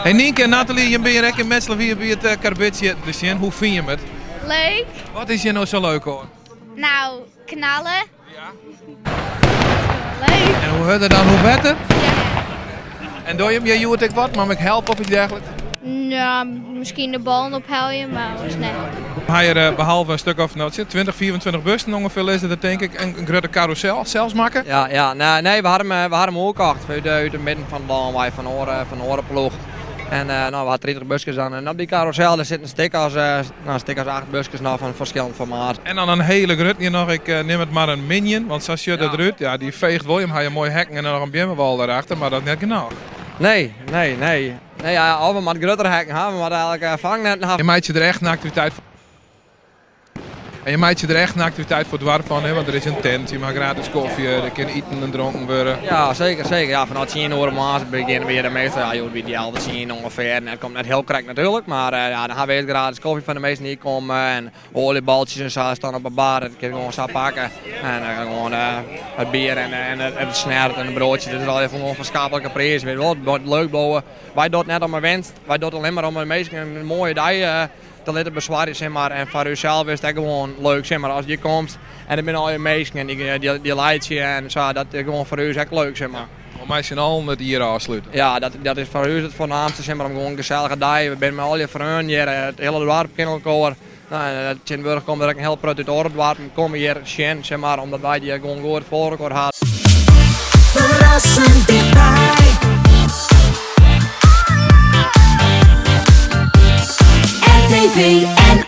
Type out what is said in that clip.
Hey Nienke en Nathalie, je bent hier in Metselen wie bij het Karbitje te zien. Hoe vind je het? Leuk. Wat is je nou zo leuk hoor? Nou, knallen. Ja. Leuk. En hoe houdt het dan hoe beter? Ja. En doe je hem, je doet ik wat, mag ik helpen of iets dergelijks? Nou, misschien de bal opheljen, maar was net. Hij er behalve een stuk of 20, 24 bussen ongeveer is het denk ik een grote carousel zelfs maken. Ja, nee, we hadden hem ook achter uit het midden van de landwij van Orenploeg. En we hadden 30 busjes aan. En op die carousel daar zitten stickers, 8 busjes nog van verschillend formaat. En dan een hele grut hier nog, ik neem het maar een minion, want zoals je dat doet, ja, die veegt wel, hij een mooi hekken en dan nog een bimmerwal daarachter, maar dat net genoeg. Nee, ja, of we maar groter hekken hebben, we maar eigenlijk vangnet hebben. Je maakt je er echt een activiteit voor. En je maakt je er echt een activiteit voor dwars van, hè? Want er is een tent, je mag gratis koffie, er kan eten en dronken worden. Ja, zeker. Ja, vanaf 10 uur maand beginnen we hier de meeste, ja, je die altijd zien ongeveer. En het komt net heel correct natuurlijk, maar ja, dan hebben we gratis koffie van de meesten die komen. En olieballetjes en zo staan op een bar, dat kun je gewoon zo pakken. En gewoon het bier en het snert en een broodje, dat is al even een onverschapelijke prijs. Weet je wel, het wordt leuk bouwen. Wij doen het net om een winst, wij doen het alleen maar om de meesten een mooie dag te laten bezwaren, zeg maar. En voor jezelf is het gewoon leuk, zeg maar, als je komt en er zijn al je meesten en die leidt je en zo, dat is gewoon voor u echt leuk, zeg maar. Voor mij zijn al met hier afsluiten. Ja, dat is voor u het voornaamste, zeg maar, om gewoon een gezellige dag. We zijn met al je vrienden hier, het hele dorp kennen elkaar. Nou, Tjenburg komt er ook een heel groot uit het dorp, we komen hier zien, zeg maar, omdat wij die gewoon goed voor elkaar hadden. Verrassend dichtbij. RTV en